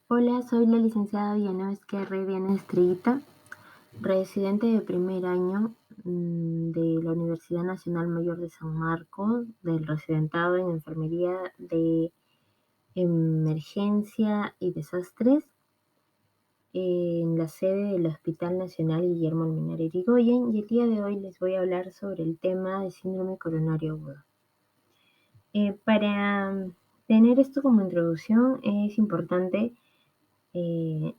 Hola, soy la licenciada Diana Vizquerra Diana Estrellita, residente de primer año de la Universidad Nacional Mayor de San Marcos, del residentado en Enfermería de Emergencia y Desastres, en la sede del Hospital Nacional Guillermo Almenara Irigoyen, y el día de hoy les voy a hablar sobre el tema de síndrome coronario agudo. Para tener esto como introducción es importante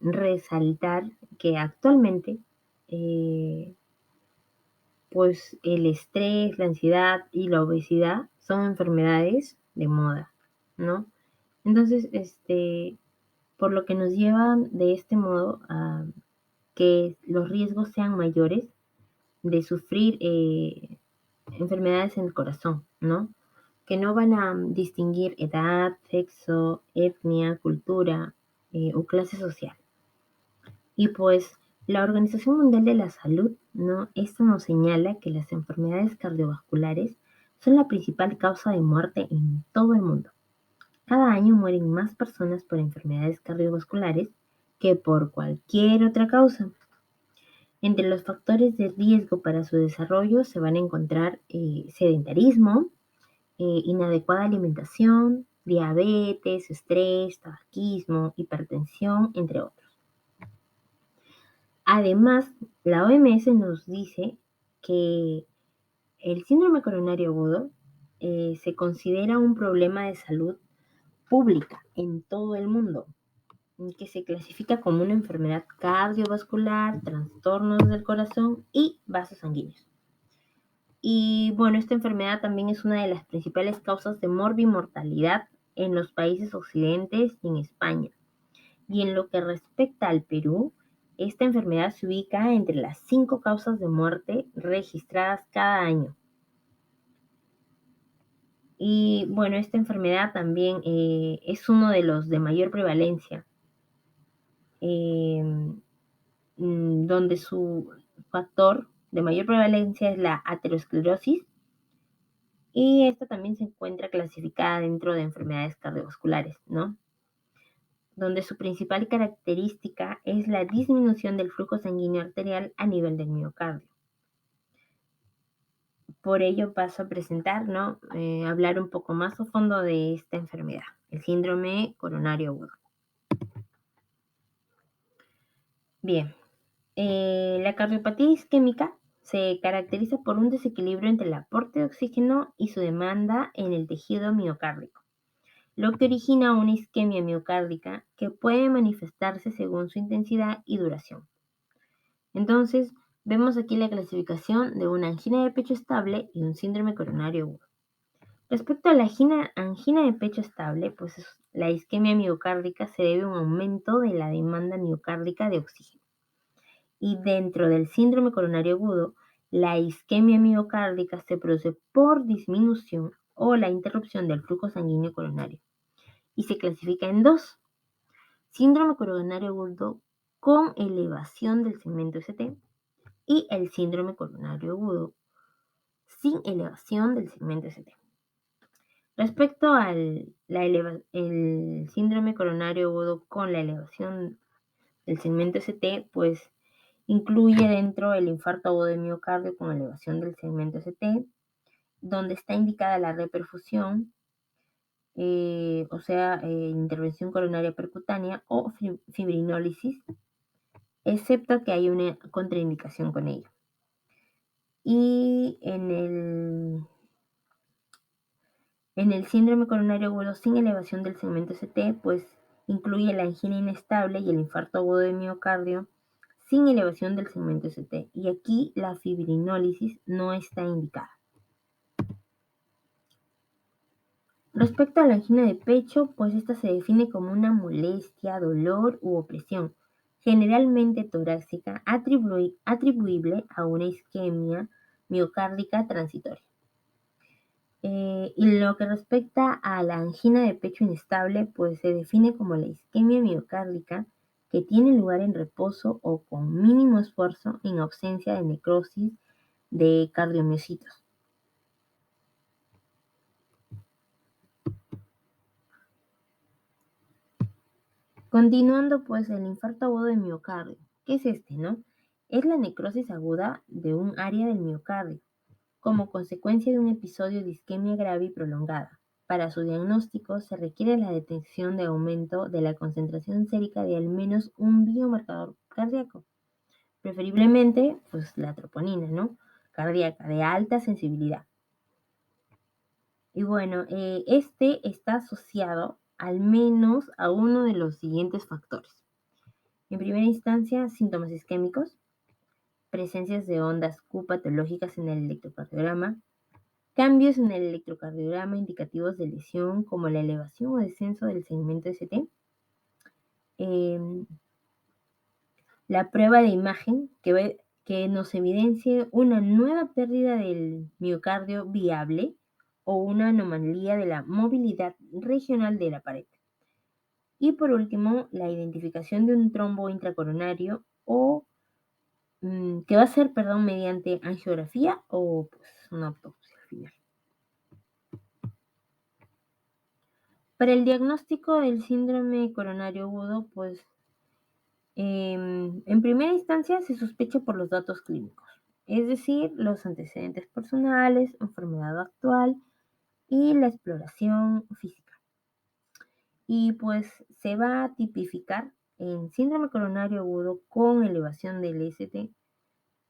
resaltar que actualmente eh, pues el estrés, la ansiedad y la obesidad son enfermedades de moda, ¿no? Entonces, por lo que nos llevan de este modo a que los riesgos sean mayores de sufrir enfermedades en el corazón, ¿no? Que no van a distinguir edad, sexo, etnia, cultura o clase social. Y pues la Organización Mundial de la Salud, ¿no? Esto nos señala que las enfermedades cardiovasculares son la principal causa de muerte en todo el mundo. Cada año mueren más personas por enfermedades cardiovasculares que por cualquier otra causa. Entre los factores de riesgo para su desarrollo se van a encontrar sedentarismo, inadecuada alimentación, diabetes, estrés, tabaquismo, hipertensión, entre otros. Además, la OMS nos dice que el síndrome coronario agudo se considera un problema de salud pública en todo el mundo, que se clasifica como una enfermedad cardiovascular, trastornos del corazón y vasos sanguíneos. Y bueno, esta enfermedad también es una de las principales causas de morbimortalidad en los países occidentes y en España. Y en lo que respecta al Perú, esta enfermedad se ubica entre las 5 causas de muerte registradas cada año. Y bueno, esta enfermedad también es uno de los de mayor prevalencia, eh, donde su factor de mayor prevalencia es la aterosclerosis, y esta también se encuentra clasificada dentro de enfermedades cardiovasculares, ¿no? Donde su principal característica es la disminución del flujo sanguíneo arterial a nivel del miocardio. Por ello paso a presentar, ¿no? Hablar un poco más a fondo de esta enfermedad, el síndrome coronario agudo. Bien, la cardiopatía isquémica se caracteriza por un desequilibrio entre el aporte de oxígeno y su demanda en el tejido miocárdico, lo que origina una isquemia miocárdica que puede manifestarse según su intensidad y duración. Entonces, vemos aquí la clasificación de una angina de pecho estable y un síndrome coronario agudo. Respecto a la angina de pecho estable, pues la isquemia miocárdica se debe a un aumento de la demanda miocárdica de oxígeno. Y dentro del síndrome coronario agudo, la isquemia miocárdica se produce por disminución o la interrupción del flujo sanguíneo coronario. Y se clasifica en dos: síndrome coronario agudo con elevación del segmento ST y el síndrome coronario agudo sin elevación del segmento ST. Respecto al el síndrome coronario agudo con la elevación del segmento ST, pues incluye dentro el infarto agudo de miocardio con elevación del segmento ST, donde está indicada la reperfusión, intervención coronaria percutánea o fibrinólisis, excepto que hay una contraindicación con ello. Y en el síndrome coronario agudo sin elevación del segmento ST, pues incluye la angina inestable y el infarto agudo de miocardio sin elevación del segmento ST. Y aquí la fibrinólisis no está indicada. Respecto a la angina de pecho, pues esta se define como una molestia, dolor u opresión, generalmente torácica, atribuible a una isquemia miocárdica transitoria. Y lo que respecta a la angina de pecho inestable, pues se define como la isquemia miocárdica que tiene lugar en reposo o con mínimo esfuerzo en ausencia de necrosis de cardiomiocitos. Continuando, pues, el infarto agudo de miocardio. ¿Qué es no? Es la necrosis aguda de un área del miocardio, como consecuencia de un episodio de isquemia grave y prolongada. Para su diagnóstico se requiere la detección de aumento de la concentración sérica de al menos un biomarcador cardíaco, preferiblemente, pues, la troponina, ¿no? Cardíaca de alta sensibilidad. Y bueno, está asociado al menos a uno de los siguientes factores. En primera instancia, síntomas isquémicos, presencias de ondas Q patológicas en el electrocardiograma, cambios en el electrocardiograma indicativos de lesión como la elevación o descenso del segmento ST, eh, la prueba de imagen que nos evidencie una nueva pérdida del miocardio viable o una anomalía de la movilidad regional de la pared. Y por último, la identificación de un trombo intracoronario o que va a ser, perdón, mediante angiografía o pues, una autopsia al final. Para el diagnóstico del síndrome coronario agudo, pues en primera instancia se sospecha por los datos clínicos, es decir, los antecedentes personales, enfermedad actual y la exploración física. Y pues se va a tipificar en síndrome coronario agudo con elevación del ST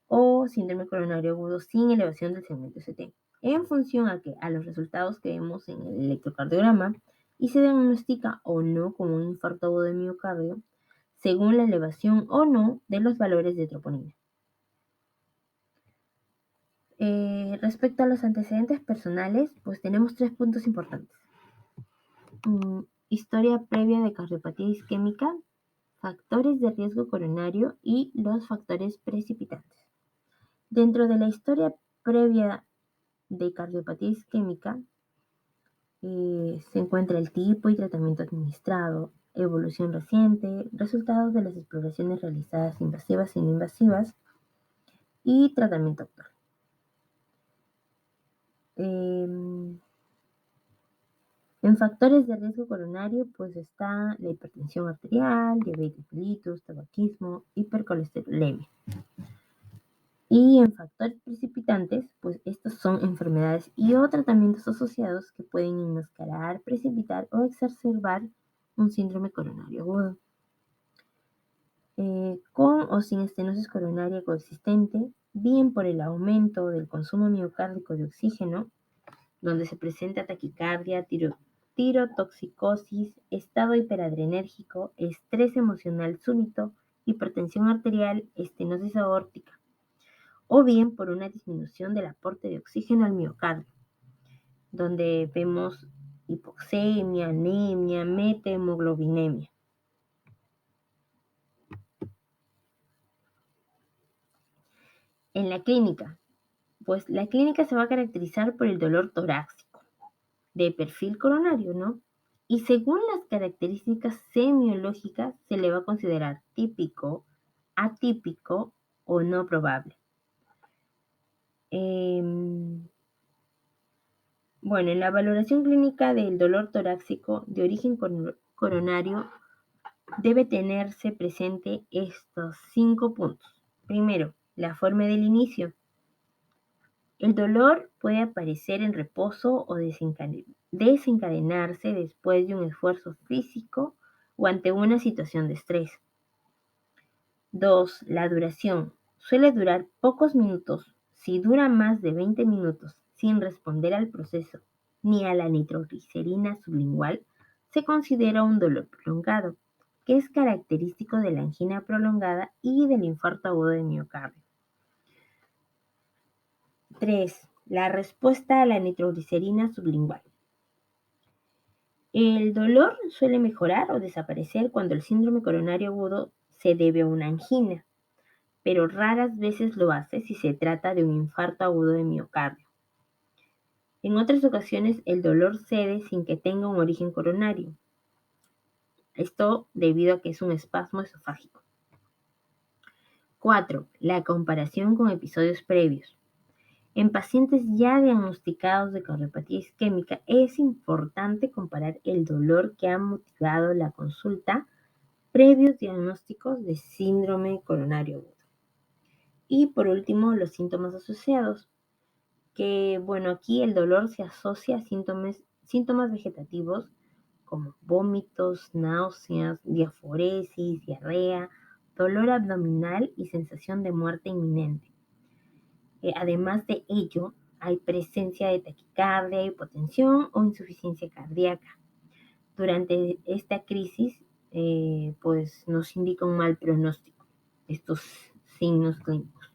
o síndrome coronario agudo sin elevación del segmento ST, en función a los resultados que vemos en el electrocardiograma y se diagnostica o no como un infarto agudo de miocardio según la elevación o no de los valores de troponina. Respecto a los antecedentes personales, pues tenemos 3 puntos importantes. Historia previa de cardiopatía isquémica, factores de riesgo coronario y los factores precipitantes. Dentro de la historia previa de cardiopatía isquémica se encuentra el tipo y tratamiento administrado, evolución reciente, resultados de las exploraciones realizadas invasivas y no invasivas y tratamiento actual. En factores de riesgo coronario, pues está la hipertensión arterial, diabetes mellitus, tabaquismo, hipercolesterolemia. Y en factores precipitantes, pues estos son enfermedades y o tratamientos asociados que pueden enmascarar, precipitar o exacerbar un síndrome coronario agudo. Con o sin estenosis coronaria coexistente, bien por el aumento del consumo miocárdico de oxígeno, donde se presenta taquicardia, tirotoxicosis, estado hiperadrenérgico, estrés emocional súbito, hipertensión arterial, estenosis aórtica, o bien por una disminución del aporte de oxígeno al miocardio, donde vemos hipoxemia, anemia, metahemoglobinemia. En la clínica, pues la clínica se va a caracterizar por el dolor torácico, de perfil coronario, ¿no? Y según las características semiológicas se le va a considerar típico, atípico o no probable. Bueno, en la valoración clínica del dolor torácico de origen coronario debe tenerse presente estos 5 puntos. Primero, la forma del inicio. El dolor puede aparecer en reposo o desencadenarse después de un esfuerzo físico o ante una situación de estrés. 2. La duración. Suele durar pocos minutos. Si dura más de 20 minutos sin responder al proceso ni a la nitroglicerina sublingual, se considera un dolor prolongado, que es característico de la angina prolongada y del infarto agudo de miocardio. 3. La respuesta a la nitroglicerina sublingual. El dolor suele mejorar o desaparecer cuando el síndrome coronario agudo se debe a una angina, pero raras veces lo hace si se trata de un infarto agudo de miocardio. En otras ocasiones el dolor cede sin que tenga un origen coronario. Esto debido a que es un espasmo esofágico. 4. La comparación con episodios previos. En pacientes ya diagnosticados de cardiopatía isquémica es importante comparar el dolor que ha motivado la consulta previos diagnósticos de síndrome coronario agudo. Y por último, los síntomas asociados, que bueno, aquí el dolor se asocia a síntomas vegetativos como vómitos, náuseas, diaforesis, diarrea, dolor abdominal y sensación de muerte inminente. Además de ello, hay presencia de taquicardia, hipotensión o insuficiencia cardíaca. Durante esta crisis, pues nos indica un mal pronóstico estos signos clínicos.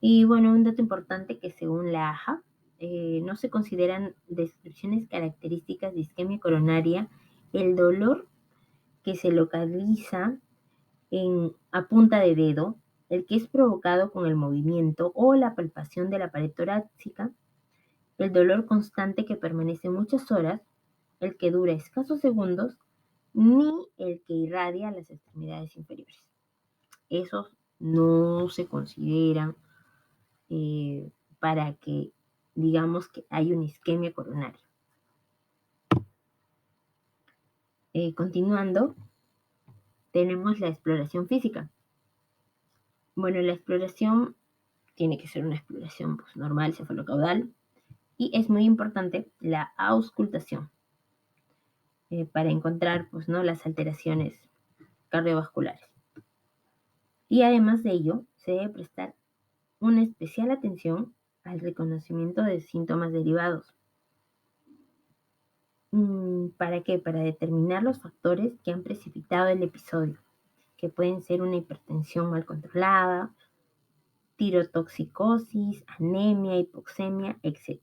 Y bueno, un dato importante que según la AJA, no se consideran descripciones características de isquemia coronaria el dolor que se localiza a punta de dedo, el que es provocado con el movimiento o la palpación de la pared torácica, el dolor constante que permanece muchas horas, el que dura escasos segundos, ni el que irradia las extremidades inferiores. Esos no se consideran para que digamos que hay una isquemia coronaria. Continuando, tenemos la exploración física. Bueno, la exploración tiene que ser una exploración pues, normal, cefalocaudal, y es muy importante la auscultación para encontrar pues, ¿no? las alteraciones cardiovasculares. Y además de ello, se debe prestar una especial atención al reconocimiento de síntomas derivados. ¿Para qué? Para determinar los factores que han precipitado el episodio, que pueden ser una hipertensión mal controlada, tirotoxicosis, anemia, hipoxemia, etc.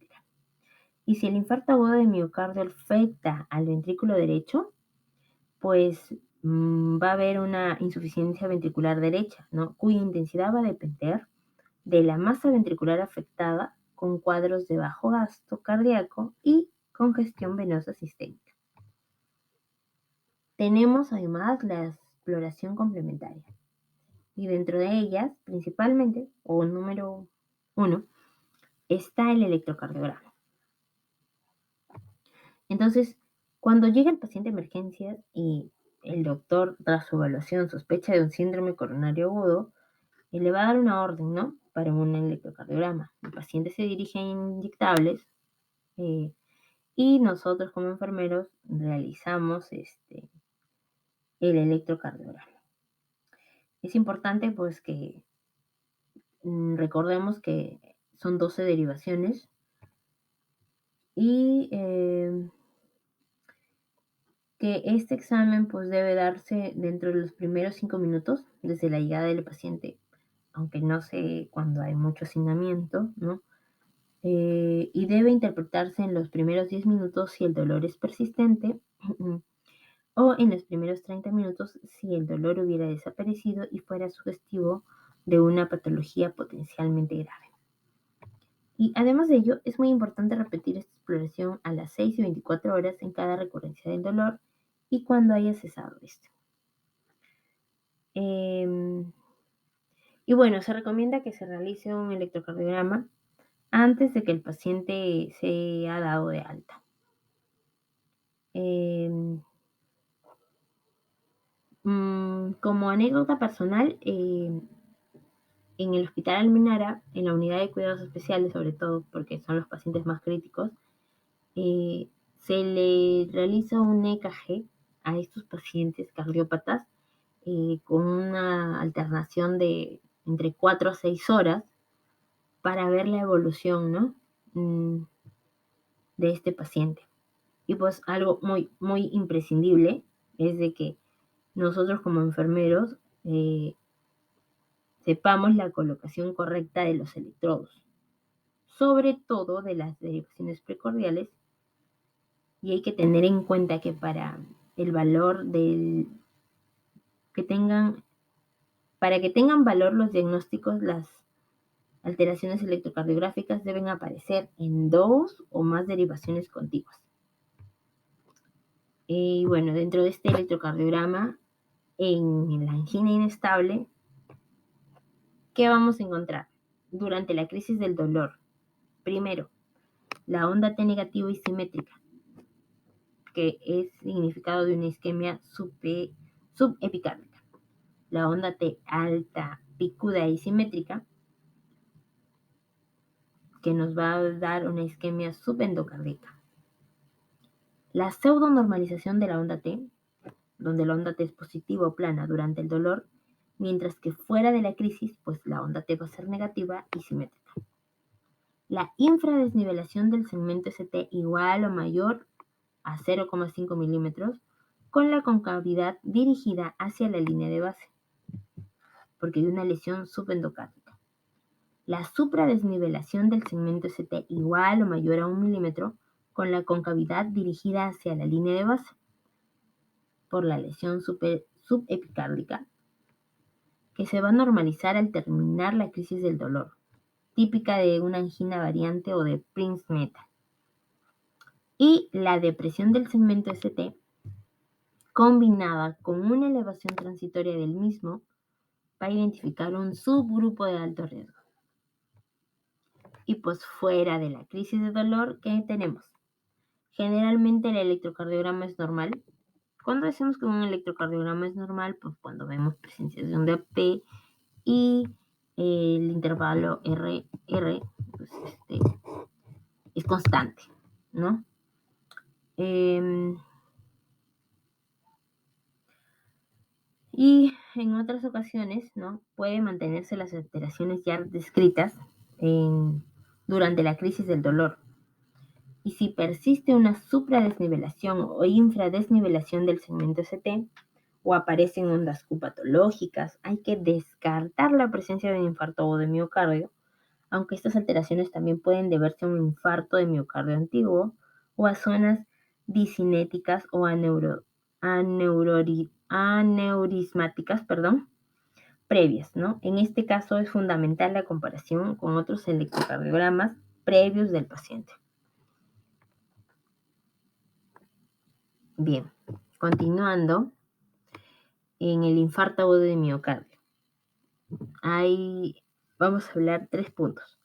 Y si el infarto agudo de miocardio afecta al ventrículo derecho, pues va a haber una insuficiencia ventricular derecha, ¿no? Cuya intensidad va a depender de la masa ventricular afectada con cuadros de bajo gasto cardíaco y congestión venosa sistémica. Tenemos además la exploración complementaria y dentro de ellas, principalmente, o número 1, está el electrocardiograma. Entonces, cuando llega el paciente a emergencias y el doctor, tras su evaluación, sospecha de un síndrome coronario agudo, le va a dar una orden, ¿no? Para un electrocardiograma. El paciente se dirige a inyectables y nosotros como enfermeros realizamos el electrocardiograma. Es importante pues que recordemos que son 12 derivaciones y que este examen pues debe darse dentro de los primeros 5 minutos desde la llegada del paciente, aunque no sé cuando hay mucho hacinamiento, ¿no? Y debe interpretarse en los primeros 10 minutos si el dolor es persistente o en los primeros 30 minutos si el dolor hubiera desaparecido y fuera sugestivo de una patología potencialmente grave. Y además de ello, es muy importante repetir esta exploración a las 6 y 24 horas en cada recurrencia del dolor y cuando haya cesado este. Y bueno, se recomienda que se realice un electrocardiograma antes de que el paciente sea dado de alta. Como anécdota personal, en el Hospital Almenara, en la unidad de cuidados especiales, sobre todo porque son los pacientes más críticos, se le realiza un EKG a estos pacientes cardiópatas con una alternación de entre 4 a 6 horas para ver la evolución, ¿no? De este paciente. Y pues algo muy, muy imprescindible es de que nosotros como enfermeros sepamos la colocación correcta de los electrodos, sobre todo de las derivaciones precordiales, y hay que tener en cuenta que para el valor para que tengan valor los diagnósticos, las alteraciones electrocardiográficas deben aparecer en 2 o más derivaciones contiguas. Y bueno, dentro de este electrocardiograma, en la angina inestable, ¿qué vamos a encontrar? Durante la crisis del dolor, primero, la onda T negativa y simétrica, que es significado de una isquemia subepicárdica. La onda T alta, picuda y simétrica, que nos va a dar una isquemia subendocárdica. La pseudonormalización de la onda T, donde la onda T es positiva o plana durante el dolor, mientras que fuera de la crisis, pues la onda T va a ser negativa y simétrica. La infradesnivelación del segmento ST igual o mayor a 0,5 milímetros con la concavidad dirigida hacia la línea de base, porque hay una lesión subendocárdica. La supradesnivelación del segmento ST igual o mayor a 1 milímetro con la concavidad dirigida hacia la línea de base, por la lesión subepicárdica, que se va a normalizar al terminar la crisis del dolor, típica de una angina variante o de Prince-Metal. Y la depresión del segmento ST, combinada con una elevación transitoria del mismo, va a identificar un subgrupo de alto riesgo. Y pues fuera de la crisis de dolor, ¿qué tenemos? Generalmente el electrocardiograma es normal. Cuando decimos que un electrocardiograma es normal, pues cuando vemos presenciación de AP y el intervalo RR pues es constante, ¿no? Y en otras ocasiones, ¿no? Puede mantenerse las alteraciones ya descritas durante la crisis del dolor. Y si persiste una supradesnivelación o infradesnivelación del segmento ST o aparecen ondas Q patológicas, hay que descartar la presencia de un infarto agudo de miocardio, aunque estas alteraciones también pueden deberse a un infarto de miocardio antiguo o a zonas discinéticas o aneurismáticas, previas, ¿no? En este caso es fundamental la comparación con otros electrocardiogramas previos del paciente. Bien, continuando, en el infarto agudo de miocardio, vamos a hablar 3 puntos: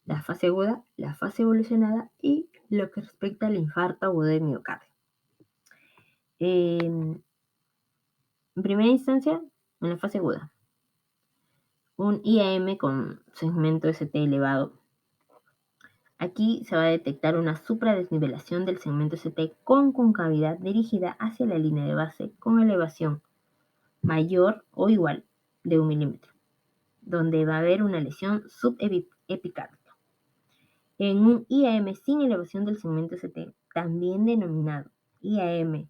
la fase aguda, la fase evolucionada y lo que respecta al infarto agudo de miocardio. En primera instancia, en la fase aguda, un IAM con segmento ST elevado. Aquí se va a detectar una supradesnivelación del segmento ST con concavidad dirigida hacia la línea de base con elevación mayor o igual de 1 milímetro, donde va a haber una lesión subepicárdica. En un IAM sin elevación del segmento ST, también denominado IAM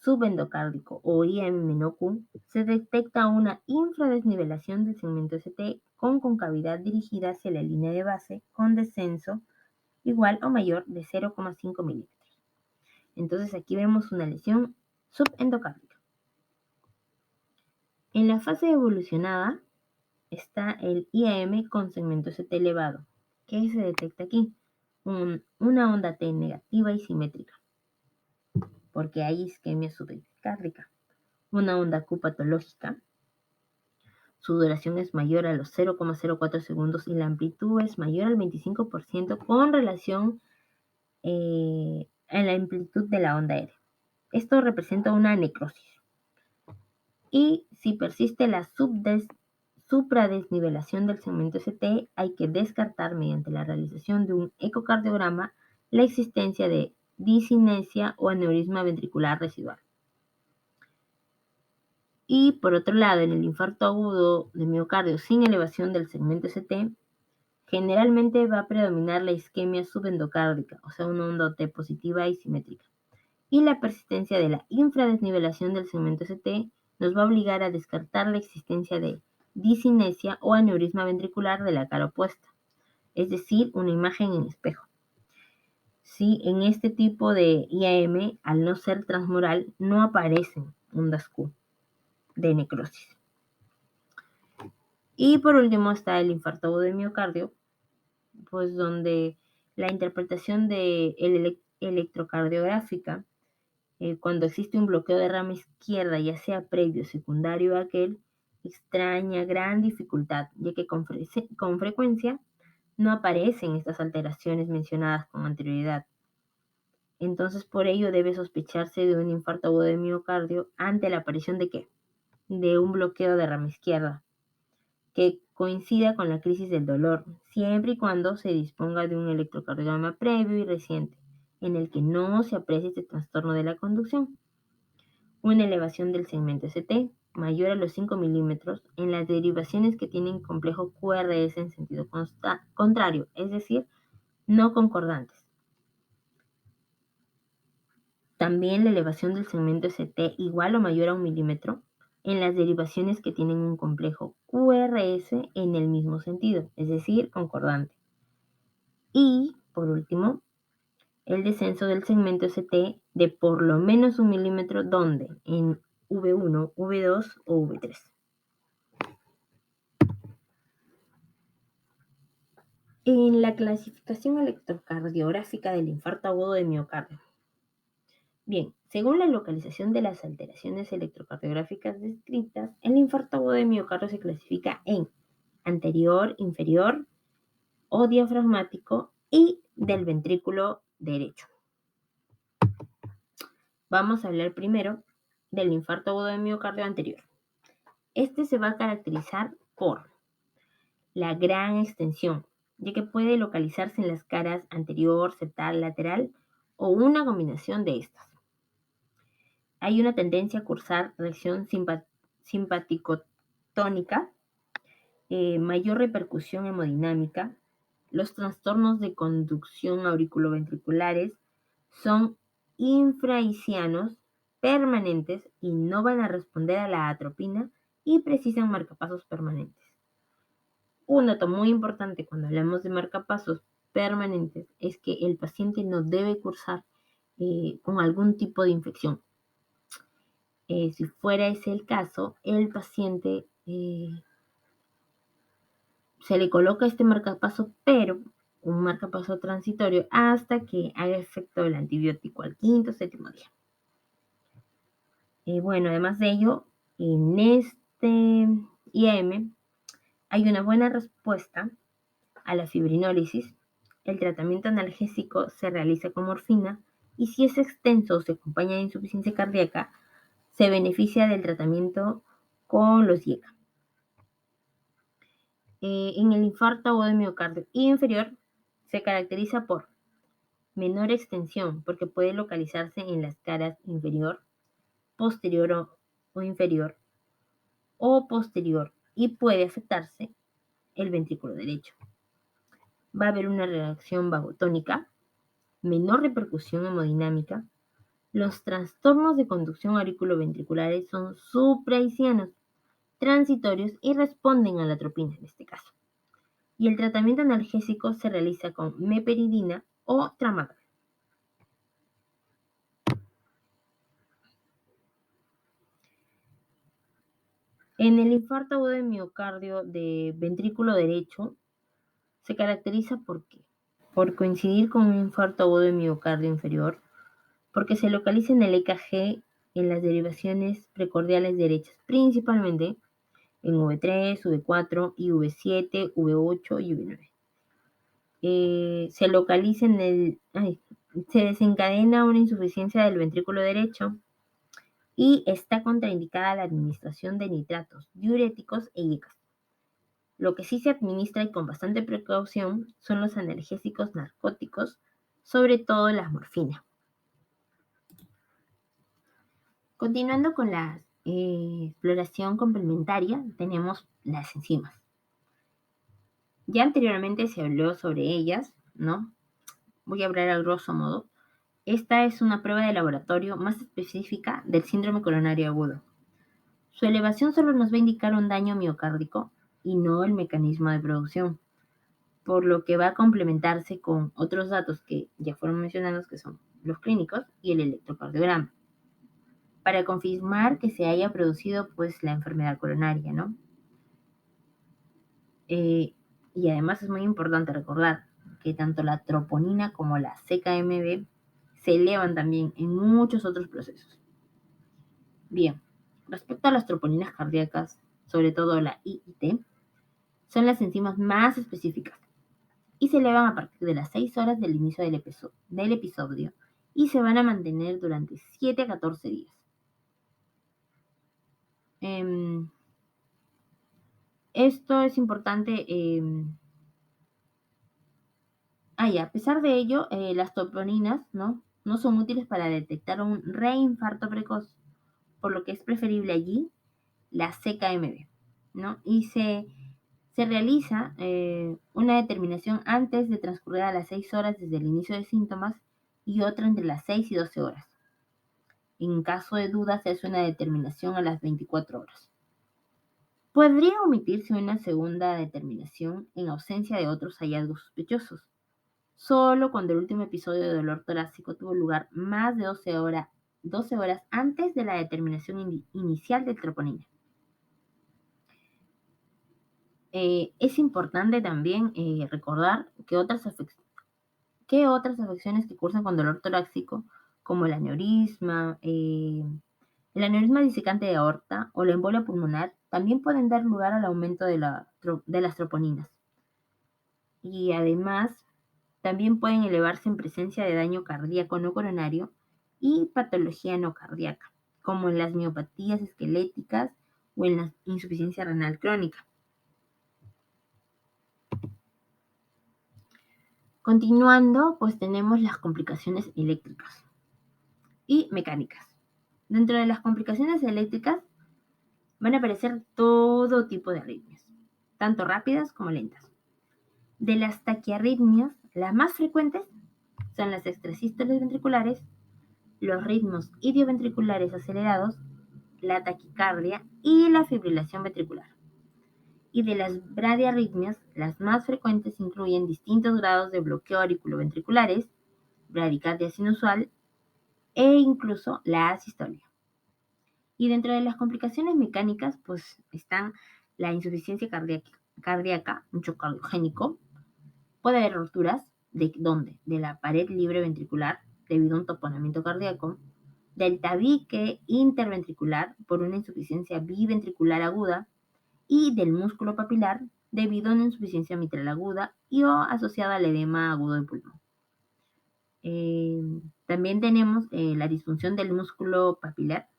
subendocárdico o IAM-Q, se detecta una infradesnivelación del segmento ST con concavidad dirigida hacia la línea de base con descenso igual o mayor de 0,5 milímetros. Entonces aquí vemos una lesión subendocárdica. En la fase evolucionada está el IAM con segmento ST elevado. ¿Qué se detecta aquí? Una onda T negativa y simétrica, porque hay isquemia subepicárdica. Una onda Q patológica. Su duración es mayor a los 0,04 segundos y la amplitud es mayor al 25% con relación a la amplitud de la onda aérea. Esto representa una necrosis. Y si persiste la supradesnivelación del segmento ST, hay que descartar mediante la realización de un ecocardiograma la existencia de discinesia o aneurisma ventricular residual. Y por otro lado, en el infarto agudo de miocardio sin elevación del segmento ST, generalmente va a predominar la isquemia subendocárdica, o sea, una onda T positiva y simétrica. Y la persistencia de la infradesnivelación del segmento ST nos va a obligar a descartar la existencia de discinesia o aneurisma ventricular de la cara opuesta, es decir, una imagen en espejo. Sí, en este tipo de IAM, al no ser transmural, no aparecen ondas Q de necrosis. Y por último está el infarto agudo de miocardio, pues donde la interpretación de electrocardiográfica, cuando existe un bloqueo de rama izquierda, ya sea previo o secundario a aquel, extraña gran dificultad, ya que con frecuencia no aparecen estas alteraciones mencionadas con anterioridad. Entonces, por ello debe sospecharse de un infarto agudo de miocardio ante la aparición de ¿qué? De un bloqueo de rama izquierda, que coincida con la crisis del dolor, siempre y cuando se disponga de un electrocardiograma previo y reciente, en el que no se aprecie este trastorno de la conducción. Una elevación del segmento ST mayor a los 5 milímetros en las derivaciones que tienen complejo QRS en sentido contrario, es decir, no concordantes. También la elevación del segmento ST igual o mayor a 1 milímetro en las derivaciones que tienen un complejo QRS en el mismo sentido, es decir, concordante. Y, por último, el descenso del segmento ST de por lo menos 1 milímetro donde en V1, V2 o V3. En la clasificación electrocardiográfica del infarto agudo de miocardio. Bien, según la localización de las alteraciones electrocardiográficas descritas, el infarto agudo de miocardio se clasifica en anterior, inferior o diafragmático y del ventrículo derecho. Vamos a hablar primero del infarto agudo de miocardio anterior. Este se va a caracterizar por la gran extensión, ya que puede localizarse en las caras anterior, septal, lateral o una combinación de estas. Hay una tendencia a cursar reacción simpaticotónica, mayor repercusión hemodinámica. Los trastornos de conducción auriculoventriculares son infraisianos, permanentes y no van a responder a la atropina y precisan marcapasos permanentes. Un dato muy importante cuando hablamos de marcapasos permanentes es que el paciente no debe cursar con algún tipo de infección. Si fuera ese el caso, el paciente se le coloca este marcapaso, pero un marcapaso transitorio hasta que haga efecto el antibiótico al quinto o séptimo día. Bueno, además de ello, en este IAM hay una buena respuesta a la fibrinólisis. El tratamiento analgésico se realiza con morfina y si es extenso o se acompaña de insuficiencia cardíaca, se beneficia del tratamiento con los IECA. En el infarto agudo de miocardio inferior se caracteriza por menor extensión porque puede localizarse en las caras inferior, posterior o inferior o posterior y puede afectarse el ventrículo derecho. Va a haber una reacción vagotónica, menor repercusión hemodinámica. Los trastornos de conducción auriculoventriculares son supraisianos, transitorios y responden a la atropina en este caso. Y el tratamiento analgésico se realiza con meperidina o tramadol. En el infarto agudo de miocardio de ventrículo derecho se caracteriza ¿por qué? Por coincidir con un infarto agudo de miocardio inferior, porque se localiza en el EKG en las derivaciones precordiales derechas, principalmente en V3, V4 y V7, V8 y V9. Se localiza se desencadena una insuficiencia del ventrículo derecho y está contraindicada la administración de nitratos, diuréticos e IECAS. Lo que sí se administra y con bastante precaución son los analgésicos narcóticos, sobre todo la morfina. Continuando con la exploración complementaria, tenemos las enzimas. Ya anteriormente se habló sobre ellas, ¿no? Voy a hablar a grosso modo. Esta es una prueba de laboratorio más específica del síndrome coronario agudo. Su elevación solo nos va a indicar un daño miocárdico y no el mecanismo de producción, por lo que va a complementarse con otros datos que ya fueron mencionados, que son los clínicos y el electrocardiograma, para confirmar que se haya producido pues la enfermedad coronaria, ¿no? Y además es muy importante recordar que tanto la troponina como la CKMB se elevan también en muchos otros procesos. Bien, respecto a las troponinas cardíacas, sobre todo la IIT, son las enzimas más específicas y se elevan a partir de las 6 horas del inicio del episodio y se van a mantener durante 7 a 14 días. Esto es importante. A pesar de ello, las toponinas no son útiles para detectar un reinfarto precoz, por lo que es preferible allí la CKMB, ¿no? Y se realiza una determinación antes de transcurrir a las 6 horas desde el inicio de síntomas y otra entre las 6 y 12 horas. En caso de duda, se hace una determinación a las 24 horas. Podría omitirse una segunda determinación en ausencia de otros hallazgos sospechosos, solo cuando el último episodio de dolor torácico tuvo lugar más de 12 horas antes de la determinación inicial de troponina. Es importante también recordar que otras afecciones que cursan con dolor torácico, como el aneurisma disecante de aorta o la embolia pulmonar, también pueden dar lugar al aumento de las troponinas. Y además, también pueden elevarse en presencia de daño cardíaco no coronario y patología no cardíaca, como en las miopatías esqueléticas o en la insuficiencia renal crónica. Continuando, pues tenemos las complicaciones eléctricas y mecánicas. Dentro de las complicaciones eléctricas van a aparecer todo tipo de arritmias, tanto rápidas como lentas. De las taquiarritmias, las más frecuentes son las extrasístoles ventriculares, los ritmos idioventriculares acelerados, la taquicardia y la fibrilación ventricular. Y de las bradiarritmias, las más frecuentes incluyen distintos grados de bloqueo auriculoventriculares, bradicardia sinusual e incluso la asistolia. Y dentro de las complicaciones mecánicas, pues están la insuficiencia cardíaca, un shock cardiogénico. Puede haber rupturas de ¿dónde? De la pared libre ventricular debido a un taponamiento cardíaco, del tabique interventricular por una insuficiencia biventricular aguda y del músculo papilar debido a una insuficiencia mitral aguda y o asociada al edema agudo del pulmón. También tenemos la disfunción del músculo papilar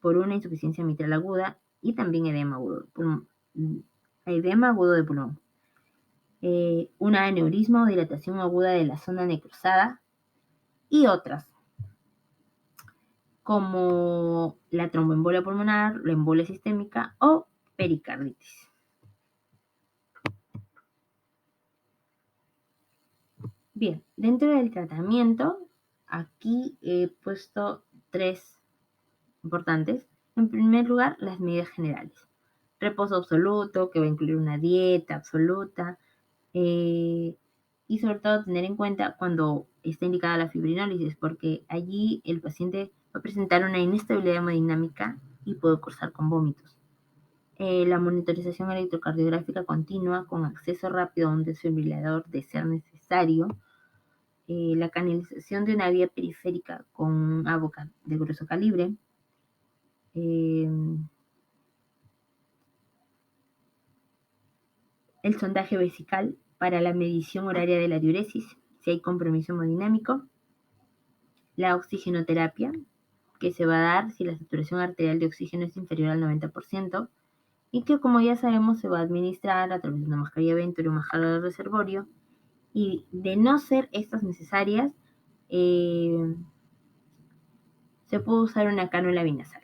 por una insuficiencia mitral aguda y también edema agudo de pulmón. Un aneurisma o dilatación aguda de la zona necrosada y otras, como la tromboembolia pulmonar, la embolia sistémica o pericarditis. Bien, dentro del tratamiento, aquí he puesto 3 importantes. En primer lugar, las medidas generales. Reposo absoluto, que va a incluir una dieta absoluta, y sobre todo tener en cuenta cuando está indicada la fibrinólisis, porque allí el paciente va a presentar una inestabilidad hemodinámica y puede cursar con vómitos. La monitorización electrocardiográfica continua con acceso rápido a un desfibrilador de ser necesario. La canalización de una vía periférica con un AVOCAT de grueso calibre. El sondaje vesical para la medición horaria de la diuresis, si hay compromiso hemodinámico. La oxigenoterapia, que se va a dar si la saturación arterial de oxígeno es inferior al 90%, y que, como ya sabemos, se va a administrar a través de una mascarilla Venturi o mascarilla de reservorio, y de no ser estas necesarias, se puede usar una cánula binasal.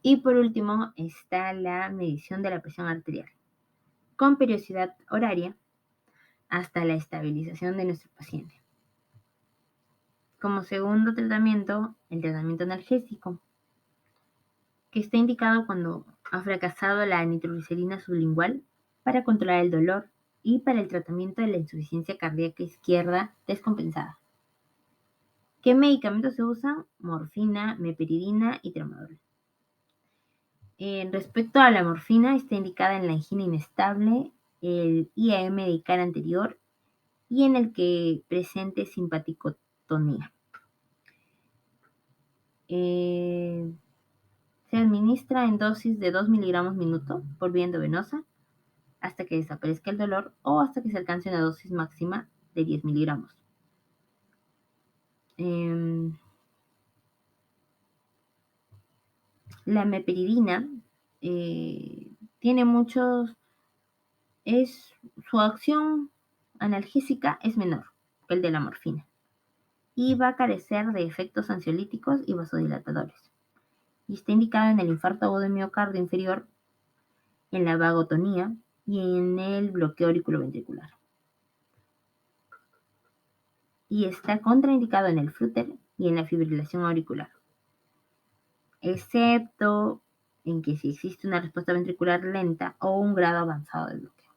Y por último está la medición de la presión arterial, con periodicidad horaria hasta la estabilización de nuestro paciente. Como segundo tratamiento, el tratamiento analgésico, que está indicado cuando ha fracasado la nitroglicerina sublingual para controlar el dolor y para el tratamiento de la insuficiencia cardíaca izquierda descompensada. ¿Qué medicamentos se usan? Morfina, meperidina y tramadol. Respecto a la morfina, está indicada en la angina inestable, el IAM de cara anterior y en el que presente simpaticotonía. Se administra en dosis de 2 miligramos minuto por vía endovenosa hasta que desaparezca el dolor o hasta que se alcance una dosis máxima de 10 miligramos. Em, la meperidina tiene su acción analgésica es menor que el de la morfina y va a carecer de efectos ansiolíticos y vasodilatadores. Y está indicado en el infarto agudo de miocardio inferior, en la vagotonía y en el bloqueo auriculoventricular. Y está contraindicado en el flúter y en la fibrilación auricular, excepto en que si existe una respuesta ventricular lenta o un grado avanzado de bloqueo.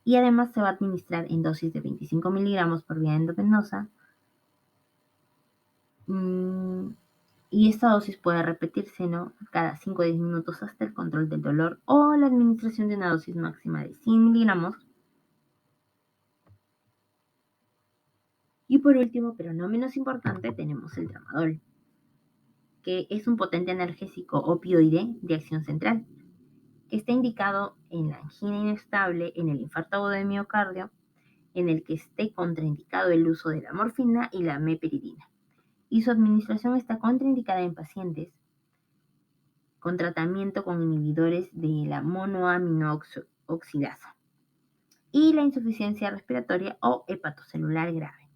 Y además se va a administrar en dosis de 25 miligramos por vía endovenosa. Y esta dosis puede repetirse, ¿no?, cada 5 o 10 minutos hasta el control del dolor o la administración de una dosis máxima de 100 miligramos. Y por último, pero no menos importante, tenemos el tramadol, que es un potente analgésico opioide de acción central, que está indicado en la angina inestable, en el infarto agudo de miocardio, en el que esté contraindicado el uso de la morfina y la meperidina. Y su administración está contraindicada en pacientes con tratamiento con inhibidores de la monoaminoxidasa y la insuficiencia respiratoria o hepatocelular grave.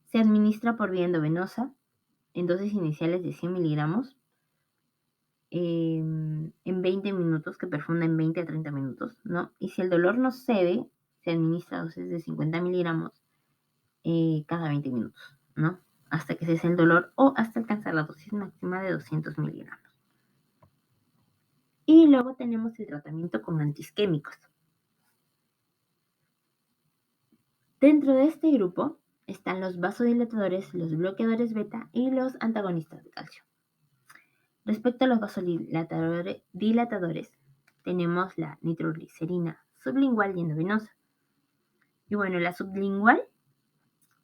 Se administra por vía endovenosa en dosis iniciales de 100 miligramos en 20 minutos, que perfunda en 20 a 30 minutos, ¿no? Y si el dolor no cede, se administra dosis de 50 miligramos cada 20 minutos, ¿no? Hasta que cese el dolor o hasta alcanzar la dosis máxima de 200 miligramos. Y luego tenemos el tratamiento con antiisquémicos. Dentro de este grupo están los vasodilatadores, los bloqueadores beta y los antagonistas de calcio. Respecto a los vasodilatadores, tenemos la nitroglicerina sublingual y endovenosa. Y bueno, la sublingual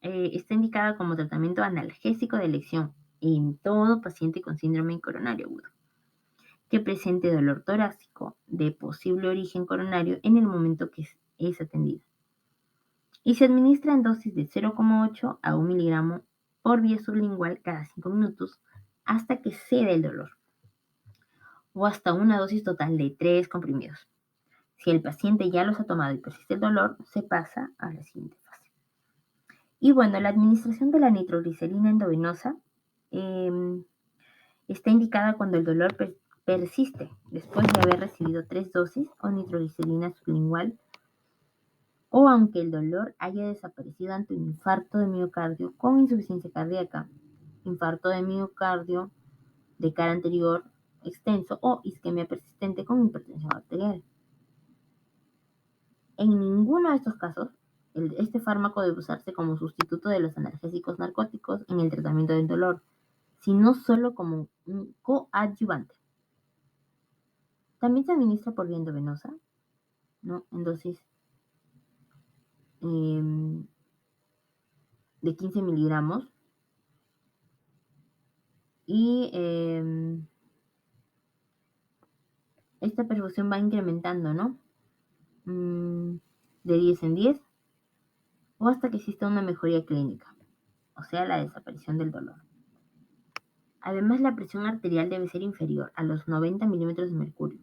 está indicada como tratamiento analgésico de elección en todo paciente con síndrome coronario agudo que presente dolor torácico de posible origen coronario en el momento que es atendido. Y se administra en dosis de 0,8 a 1 miligramo por vía sublingual cada 5 minutos hasta que cede el dolor, o hasta una dosis total de 3 comprimidos. Si el paciente ya los ha tomado y persiste el dolor, se pasa a la siguiente fase. Y bueno, la administración de la nitroglicerina endovenosa está indicada cuando el dolor persiste después de haber recibido 3 dosis o nitroglicerina sublingual, o aunque el dolor haya desaparecido ante un infarto de miocardio con insuficiencia cardíaca, infarto de miocardio de cara anterior extenso o isquemia persistente con hipertensión arterial. En ninguno de estos casos, este fármaco debe usarse como sustituto de los analgésicos narcóticos en el tratamiento del dolor, sino solo como un coadyuvante. También se administra por vía endovenosa, ¿no?, en dosis de 15 miligramos. Y esta perfusión va incrementando, ¿no? De 10 en 10 o hasta que exista una mejoría clínica, o sea, la desaparición del dolor. Además, la presión arterial debe ser inferior a los 90 milímetros de mercurio.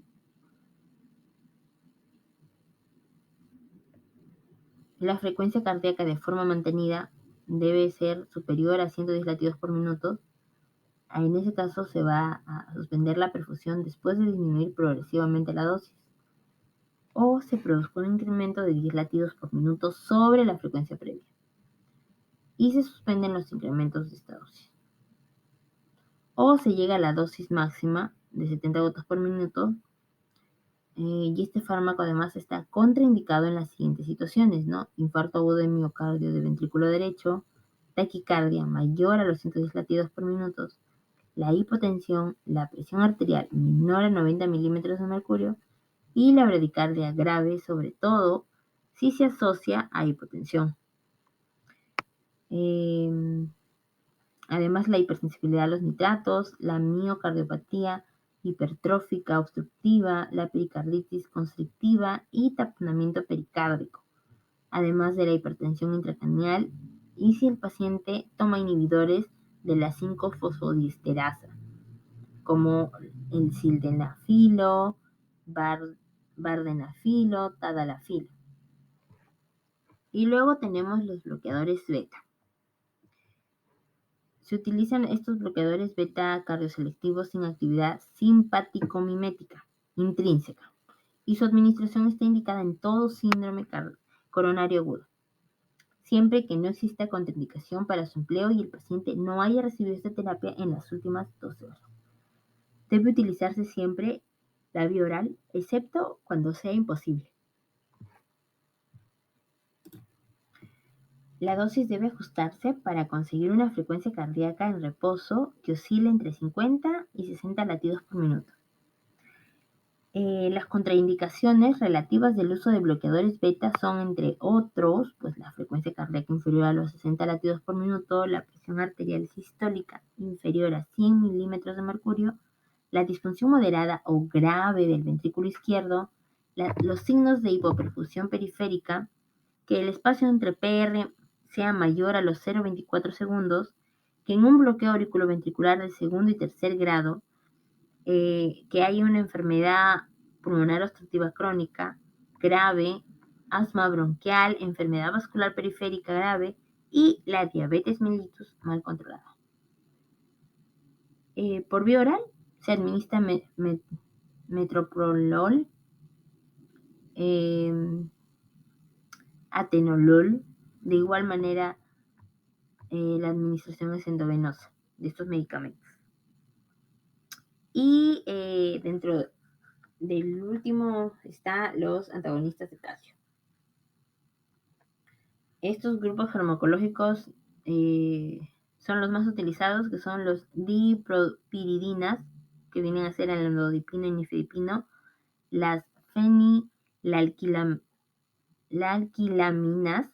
La frecuencia cardíaca de forma mantenida debe ser superior a 110 latidos por minuto. En ese caso se va a suspender la perfusión después de disminuir progresivamente la dosis, o se produzca un incremento de 10 latidos por minuto sobre la frecuencia previa, y se suspenden los incrementos de esta dosis. O se llega a la dosis máxima de 70 gotas por minuto, y este fármaco además está contraindicado en las siguientes situaciones, ¿no? Infarto agudo de miocardio de ventrículo derecho, taquicardia mayor a los 110 latidos por minuto, la hipotensión, la presión arterial menor a 90 milímetros de mercurio y la bradicardia grave, sobre todo si se asocia a hipotensión. Además, la hipersensibilidad a los nitratos, la miocardiopatía hipertrófica obstructiva, la pericarditis constrictiva y taponamiento pericárdico, además de la hipertensión intracraneal y si el paciente toma inhibidores de la 5-fosfodiesterasa, como el sildenafilo, vardenafilo, tadalafilo. Y luego tenemos los bloqueadores beta. Se utilizan estos bloqueadores beta cardioselectivos sin actividad simpático-mimética intrínseca, y su administración está indicada en todo síndrome coronario agudo, siempre que no exista contraindicación para su empleo y el paciente no haya recibido esta terapia en las últimas 12 horas. Debe utilizarse siempre la vía oral, excepto cuando sea imposible. La dosis debe ajustarse para conseguir una frecuencia cardíaca en reposo que oscile entre 50 y 60 latidos por minuto. Las contraindicaciones relativas del uso de bloqueadores beta son, entre otros, pues la frecuencia cardíaca inferior a los 60 latidos por minuto, la presión arterial sistólica inferior a 100 milímetros de mercurio, la disfunción moderada o grave del ventrículo izquierdo, los signos de hipoperfusión periférica, que el espacio entre PR sea mayor a los 0,24 segundos, que en un bloqueo auriculoventricular de segundo y tercer grado, que hay una enfermedad pulmonar obstructiva crónica grave, asma bronquial, enfermedad vascular periférica grave y la diabetes mellitus mal controlada. Por vía oral se administra metoprolol, atenolol. De igual manera, la administración es endovenosa de estos medicamentos. Y dentro del último está los antagonistas de calcio. Estos grupos farmacológicos son los más utilizados, que son los dipropiridinas, que vienen a ser el amlodipino y nifedipino, las fenilalquilaminas,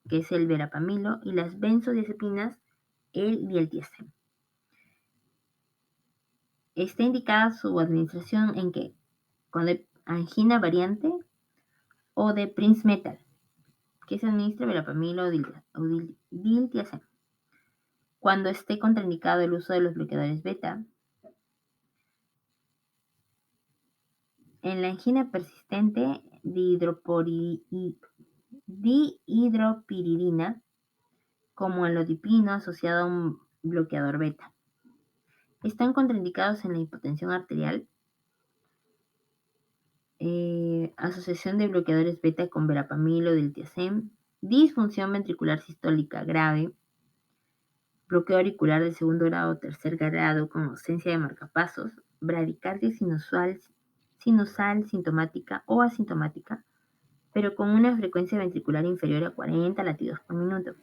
que es el verapamilo, y las benzodiazepinas, el dieltiazem. Está indicada su administración en que cuando hay angina variante o de Prince-Metal, que se administra verapamilo o diltiazem. Cuando esté contraindicado el uso de los bloqueadores beta. En la angina persistente, dihidropiridina, como amlodipino asociado a un bloqueador beta. Están contraindicados en la hipotensión arterial, asociación de bloqueadores beta con verapamilo, diltiazem, disfunción ventricular sistólica grave, bloqueo auricular de segundo grado o tercer grado con ausencia de marcapasos, bradicardia sinusal sintomática o asintomática, pero con una frecuencia ventricular inferior a 40 latidos por minuto.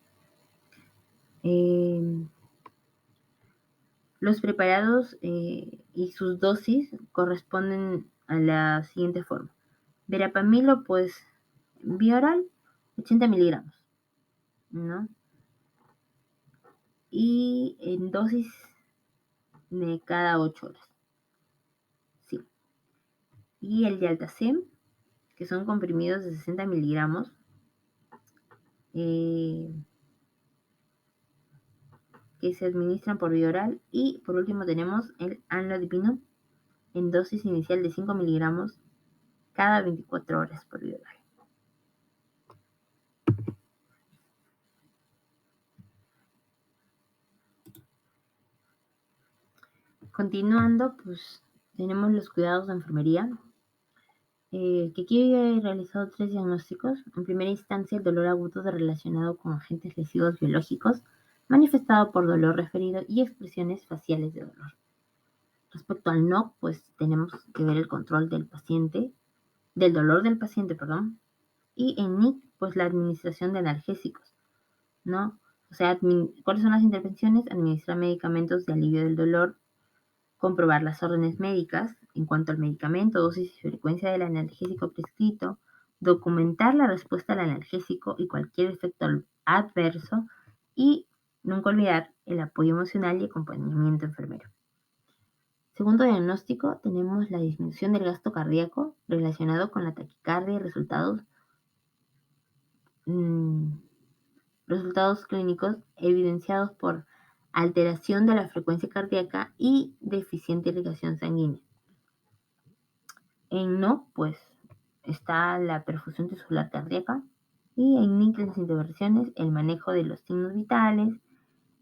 Los preparados y sus dosis corresponden a la siguiente forma. Verapamilo, pues, vía oral, 80 miligramos, ¿no? Y en dosis de cada 8 horas. Sí. Y el dialtazem, que son comprimidos de 60 miligramos, que se administran por vía oral. Y por último tenemos el amlodipino en dosis inicial de 5 miligramos cada 24 horas por vía oral. Continuando, pues tenemos los cuidados de enfermería, que aquí he realizado 3 diagnósticos. En primera instancia, el dolor agudo relacionado con agentes lesivos biológicos, manifestado por dolor referido y expresiones faciales de dolor. Respecto al NOC, pues tenemos que ver el control del dolor del paciente, y en NIC, pues la administración de analgésicos, ¿no? O sea, ¿cuáles son las intervenciones? Administrar medicamentos de alivio del dolor, comprobar las órdenes médicas en cuanto al medicamento, dosis y frecuencia del analgésico prescrito, documentar la respuesta al analgésico y cualquier efecto adverso, y nunca olvidar el apoyo emocional y acompañamiento enfermero. Segundo diagnóstico, tenemos la disminución del gasto cardíaco relacionado con la taquicardia y resultados Resultados clínicos evidenciados por alteración de la frecuencia cardíaca y deficiente irrigación sanguínea. En no, pues está la perfusión tisular cardíaca y en NIC las intervenciones, el manejo de los signos vitales,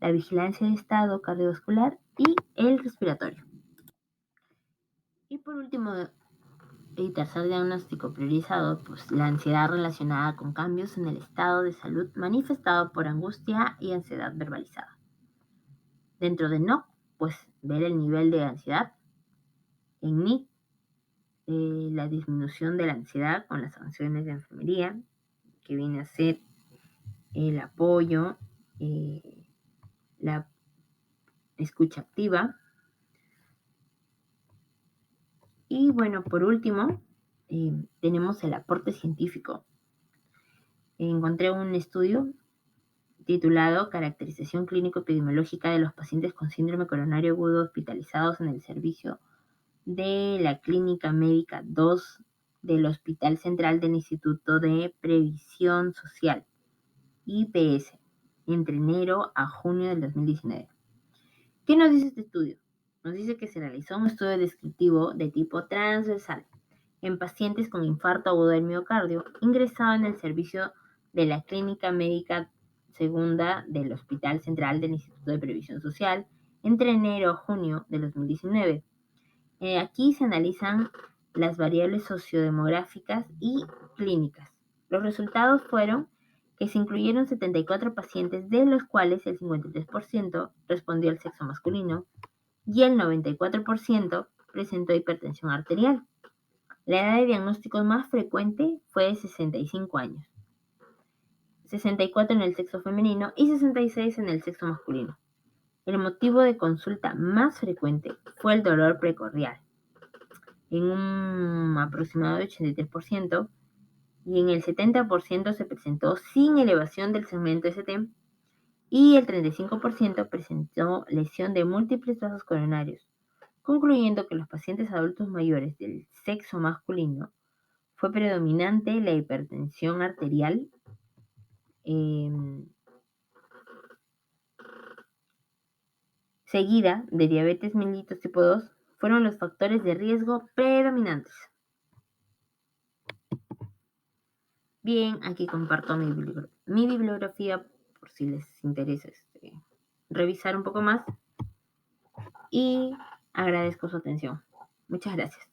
la vigilancia de estado cardiovascular y el respiratorio. Y por último, y tercer diagnóstico priorizado, pues la ansiedad relacionada con cambios en el estado de salud manifestado por angustia y ansiedad verbalizada. Dentro de NOC, pues ver el nivel de ansiedad. En NIC, la disminución de la ansiedad con las acciones de enfermería, que viene a ser el apoyo, la escucha activa. Y bueno, por último, tenemos el aporte científico. Encontré un estudio titulado Caracterización clínico-epidemiológica de los pacientes con síndrome coronario agudo hospitalizados en el servicio de la Clínica Médica 2 del Hospital Central del Instituto de Previsión Social, IPS, entre enero a junio del 2019. ¿Qué nos dice este estudio? Nos dice que se realizó un estudio descriptivo de tipo transversal en pacientes con infarto agudo del miocardio ingresados en el servicio de la Clínica Médica Segunda del Hospital Central del Instituto de Previsión Social entre enero a junio de 2019. Aquí se analizan las variables sociodemográficas y clínicas. Los resultados fueron que se incluyeron 74 pacientes, de los cuales el 53% respondió al sexo masculino y el 94% presentó hipertensión arterial. La edad de diagnóstico más frecuente fue de 65 años, 64 en el sexo femenino y 66 en el sexo masculino. El motivo de consulta más frecuente fue el dolor precordial, en un aproximado de 83%, y en el 70% se presentó sin elevación del segmento ST, y el 35% presentó lesión de múltiples vasos coronarios, concluyendo que los pacientes adultos mayores del sexo masculino fue predominante la hipertensión arterial, seguida de diabetes mellitus tipo 2, fueron los factores de riesgo predominantes. Bien, aquí comparto mi bibliografía por si les interesa revisar un poco más, y agradezco su atención. Muchas gracias.